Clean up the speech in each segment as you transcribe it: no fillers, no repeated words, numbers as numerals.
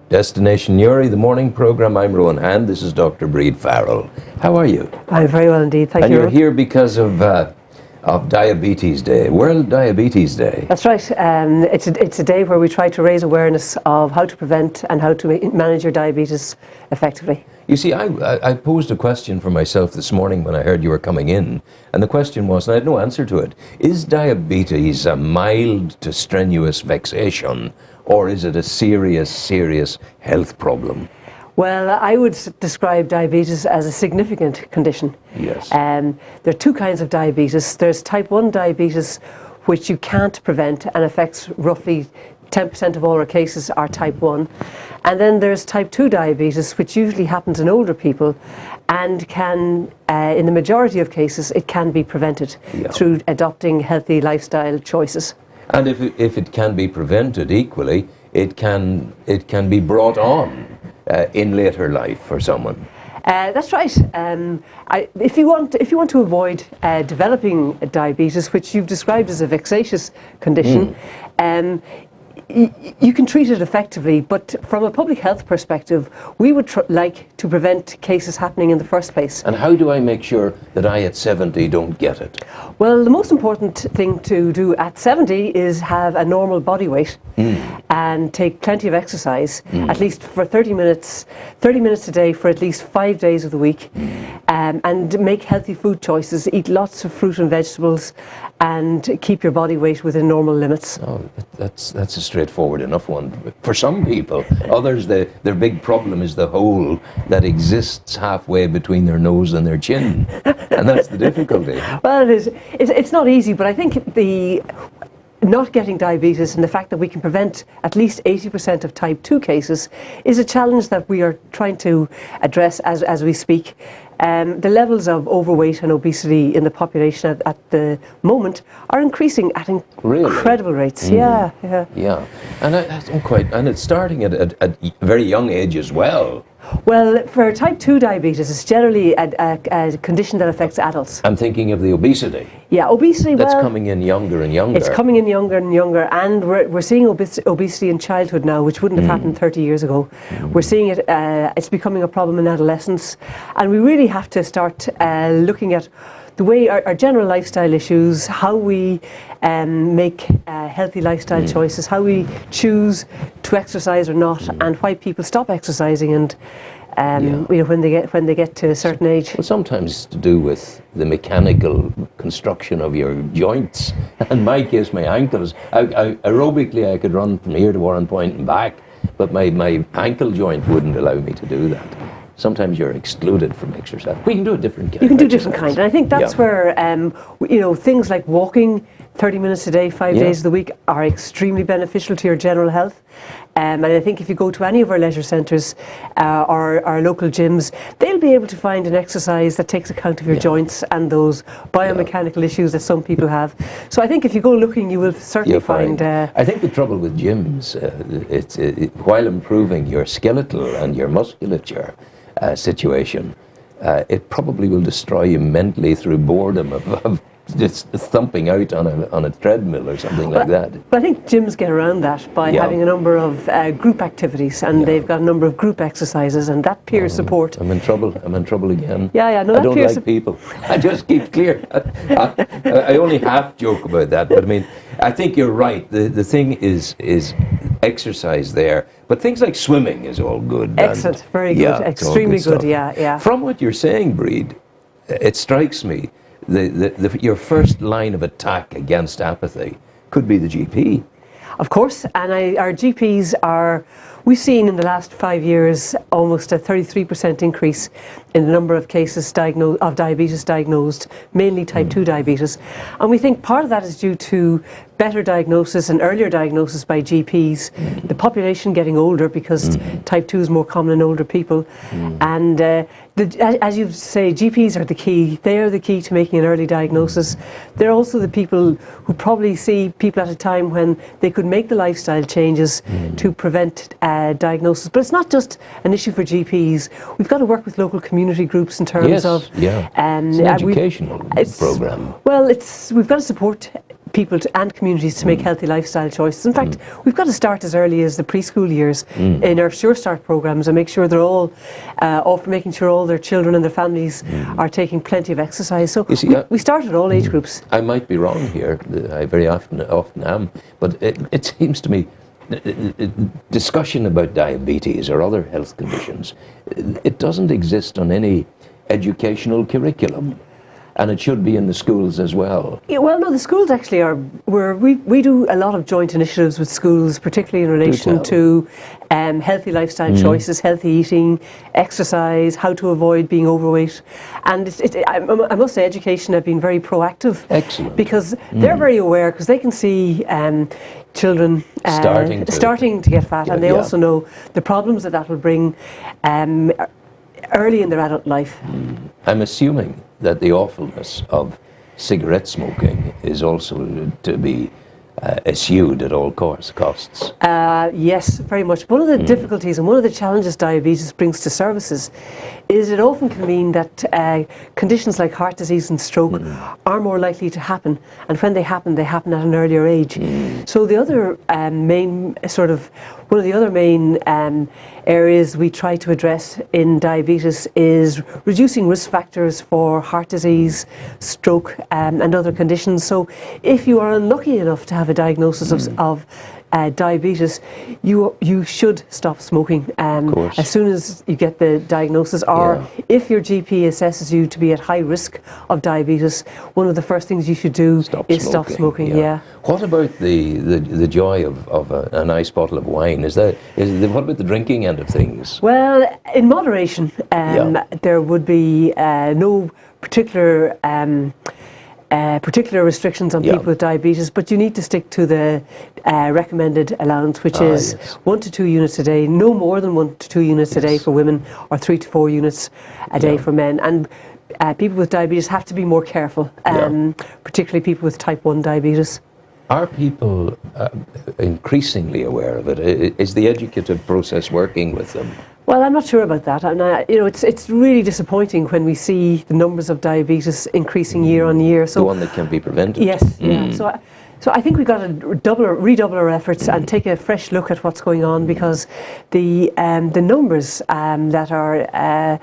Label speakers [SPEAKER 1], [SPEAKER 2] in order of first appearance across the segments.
[SPEAKER 1] Destination Newry, the morning programme. I'm Rowan Hand. This is Dr. Brid Farrell. How are you?
[SPEAKER 2] I'm very well indeed, thank you.
[SPEAKER 1] And you're here because of Diabetes Day, World Diabetes Day.
[SPEAKER 2] That's right. It's a day where we try to raise awareness of how to prevent and how to manage your diabetes effectively.
[SPEAKER 1] You see, I posed a question for myself this morning when I heard you were coming in, and the question was, and I had no answer to it, is diabetes a mild to strenuous vexation, or is it a serious health problem?
[SPEAKER 2] Well, I would describe diabetes as a significant condition.
[SPEAKER 1] Yes.
[SPEAKER 2] There are two kinds of diabetes. There's type 1 diabetes, which you can't prevent and affects roughly 10% of all our cases are type 1. And then there's type 2 diabetes, which usually happens in older people and can, in the majority of cases, it can be prevented through adopting healthy lifestyle choices.
[SPEAKER 1] And if it can be prevented equally, it can be brought on in later life for someone.
[SPEAKER 2] That's right. If you want to avoid developing diabetes, which you've described as a vexatious condition, you can treat it effectively, but from a public health perspective, we would like to prevent cases happening in the first place.
[SPEAKER 1] And how do I make sure that I at 70 don't get it?
[SPEAKER 2] Well, the most important thing to do at 70 is have a normal body weight and take plenty of exercise, at least for 30 minutes a day for at least 5 days of the week, and make healthy food choices, eat lots of fruit and vegetables, and keep your body weight within normal limits.
[SPEAKER 1] Oh, that's a straightforward enough one. For some people, others, their big problem is the hole that exists halfway between their nose and their chin, and that's the difficulty.
[SPEAKER 2] Well, it is. It's not easy, but I think the not getting diabetes and the fact that we can prevent at least 80% of type 2 cases is a challenge that we are trying to address as we speak. The levels of overweight and obesity in the population at the moment are increasing at incredible rates. Yeah.
[SPEAKER 1] And and it's starting at a very young age as well.
[SPEAKER 2] Well, for type 2 diabetes, it's generally a condition that affects adults.
[SPEAKER 1] I'm thinking of the obesity.
[SPEAKER 2] Yeah, obesity.
[SPEAKER 1] That's coming in younger and younger.
[SPEAKER 2] It's coming in younger and younger, and we're seeing obesity in childhood now, which wouldn't have happened 30 years ago. We're seeing it. It's becoming a problem in adolescence, and we really have to start looking at the way our general lifestyle issues, how we make healthy lifestyle choices, how we choose to exercise or not, and why people stop exercising, and when they get to a certain age.
[SPEAKER 1] Well, sometimes it's to do with the mechanical construction of your joints. In my case, my ankles. Aerobically, I could run from here to Warren Point and back, but my ankle joint wouldn't allow me to do that. Sometimes you're excluded from exercise. We can do a different kind.
[SPEAKER 2] You can do different kind, and I think that's where things like walking 30 minutes a day, 5 days of the week are extremely beneficial to your general health. And I think if you go to any of our leisure centres or our local gyms, they'll be able to find an exercise that takes account of your joints and those biomechanical issues that some people have. So I think if you go looking, you will certainly find.
[SPEAKER 1] I think the trouble with gyms, while improving your skeletal and your musculature situation, it probably will destroy you mentally through boredom of just thumping out on a treadmill or something like that.
[SPEAKER 2] But I think gyms get around that by having a number of group activities, and they've got a number of group exercises, and that peer support.
[SPEAKER 1] I'm in trouble again.
[SPEAKER 2] No,
[SPEAKER 1] I don't like people. I just keep clear. I only half joke about that, but I mean, I think you're right. The thing is exercise there, but things like swimming is all good.
[SPEAKER 2] Excellent, very good, extremely good. Yeah.
[SPEAKER 1] From what you're saying, Brid, it strikes me your first line of attack against apathy could be the GP.
[SPEAKER 2] Of course, and our GPs we've seen in the last 5 years almost a 33% increase in the number of cases of diabetes diagnosed, mainly type 2 diabetes. And we think part of that is due to better diagnosis and earlier diagnosis by GPs, the population getting older because type 2 is more common in older people. And as you say, GPs are the key. They are the key to making an early diagnosis. They're also the people who probably see people at a time when they could make the lifestyle changes to prevent diagnosis. But it's not just an issue for GPs. We've got to work with local community groups in terms of
[SPEAKER 1] it's an educational program.
[SPEAKER 2] Well, we've got to support people and communities to make healthy lifestyle choices. In fact, we've got to start as early as the preschool years in our Sure Start programs and make sure they're all making sure all their children and their families are taking plenty of exercise. So
[SPEAKER 1] You see,
[SPEAKER 2] we start at all age groups.
[SPEAKER 1] I might be wrong here, I very often am, but it seems to me discussion about diabetes or other health conditions, it doesn't exist on any educational curriculum. And it should be in the schools as well.
[SPEAKER 2] Yeah, well, no, the schools actually are. We do a lot of joint initiatives with schools, particularly in relation to healthy lifestyle choices, healthy eating, exercise, how to avoid being overweight. And I must say, education have been very proactive.
[SPEAKER 1] Excellent.
[SPEAKER 2] Because they're very aware, because they can see children starting to get fat, and they also know the problems that will bring early in their adult life.
[SPEAKER 1] I'm assuming that the awfulness of cigarette smoking is also to be eschewed at all costs.
[SPEAKER 2] Yes, very much. One of the difficulties and one of the challenges diabetes brings to services is it often can mean that conditions like heart disease and stroke are more likely to happen, and when they happen at an earlier age. So the other one of the other main areas we try to address in diabetes is reducing risk factors for heart disease, stroke, and other conditions. So if you are unlucky enough to have a diagnosis of diabetes, you should stop smoking as soon as you get the diagnosis, or if your GP assesses you to be at high risk of diabetes, one of the first things you should do is stop smoking. Yeah.
[SPEAKER 1] What about the joy of a nice bottle of wine? What about the drinking end of things?
[SPEAKER 2] Well, in moderation, there would be no particular restrictions on people with diabetes, but you need to stick to the recommended allowance, which is 1 to 2 units a day, no more than 1 to 2 units a day for women, or 3 to 4 units a day for men. And people with diabetes have to be more careful, particularly people with type 1 diabetes.
[SPEAKER 1] Are people increasingly aware of it? Is the educative process working with them?
[SPEAKER 2] Well, I'm not sure about that. And it's really disappointing when we see the numbers of diabetes increasing year on year. So
[SPEAKER 1] the one that can be prevented.
[SPEAKER 2] Yes. Yeah. So I think we've got to redouble our efforts and take a fresh look at what's going on, because the numbers that are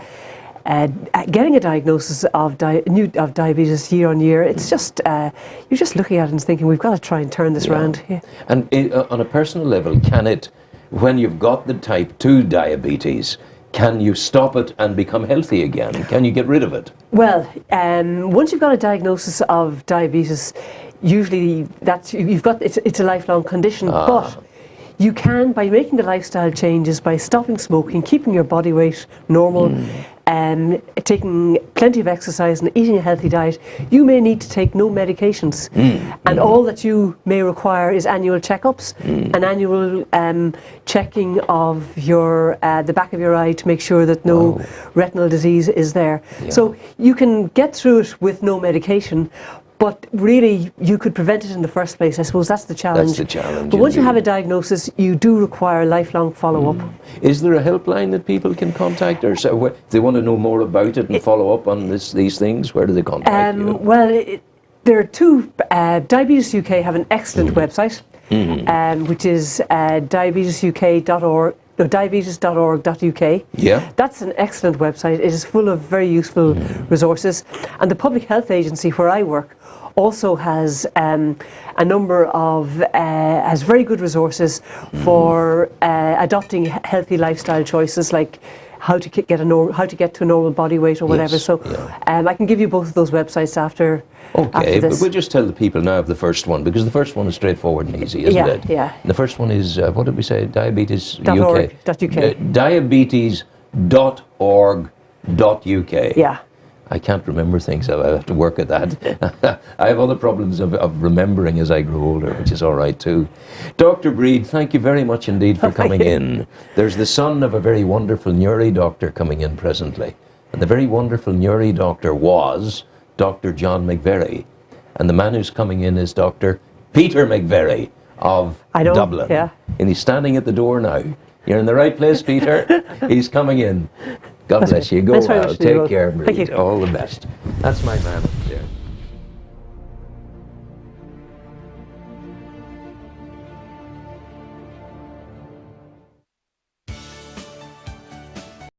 [SPEAKER 2] getting a diagnosis of diabetes year on year, it's just you're just looking at it and thinking, we've got to try and turn this around. Yeah.
[SPEAKER 1] And on a personal level, can it, when you've got the type 2 diabetes, can you stop it and become healthy again? Can you get rid of it?
[SPEAKER 2] Well, once you've got a diagnosis of diabetes, usually it's a lifelong condition. But you can, by making the lifestyle changes, by stopping smoking, keeping your body weight normal, taking plenty of exercise and eating a healthy diet, you may need to take no medications. And all that you may require is annual checkups, an annual checking of your the back of your eye to make sure that no retinal disease is there. So you can get through it with no medication, but really you could prevent it in the first place. I suppose that's the challenge.
[SPEAKER 1] That's the challenge.
[SPEAKER 2] But once you have a diagnosis, you do require lifelong follow-up.
[SPEAKER 1] Is there a helpline that people can contact, or so, if they want to know more about it and follow up on these things, where do they contact you?
[SPEAKER 2] Well, there are two. Diabetes UK have an excellent website, which is diabetesuk.org. No, diabetes.org.uk.
[SPEAKER 1] Yeah.
[SPEAKER 2] That's an excellent website. It is full of very useful resources. And the Public Health Agency, where I work, also has a number of has very good resources for adopting healthy lifestyle choices, like how to get to a normal body weight or whatever. So I can give you both of those websites after.
[SPEAKER 1] Okay, but we'll just tell the people now of the first one, because the first one is straightforward and easy, isn't it?
[SPEAKER 2] Yeah.
[SPEAKER 1] And the first one is, what did we say? Diabetes
[SPEAKER 2] .org.uk.
[SPEAKER 1] Diabetes.org.uk.
[SPEAKER 2] Yeah.
[SPEAKER 1] I can't remember things, I have to work at that. I have other problems of remembering as I grow older, which is all right too. Dr. Brid, thank you very much indeed for coming in. There's the son of a very wonderful neuro doctor coming in presently. And the very wonderful neuro doctor was Dr. John McVerry. And the man who's coming in is Dr. Peter McVerry of Dublin.
[SPEAKER 2] Yeah.
[SPEAKER 1] And he's standing at the door now. You're in the right place, Peter. He's coming in. God bless you. Go well. Take care, Brid. All the best. That's my man.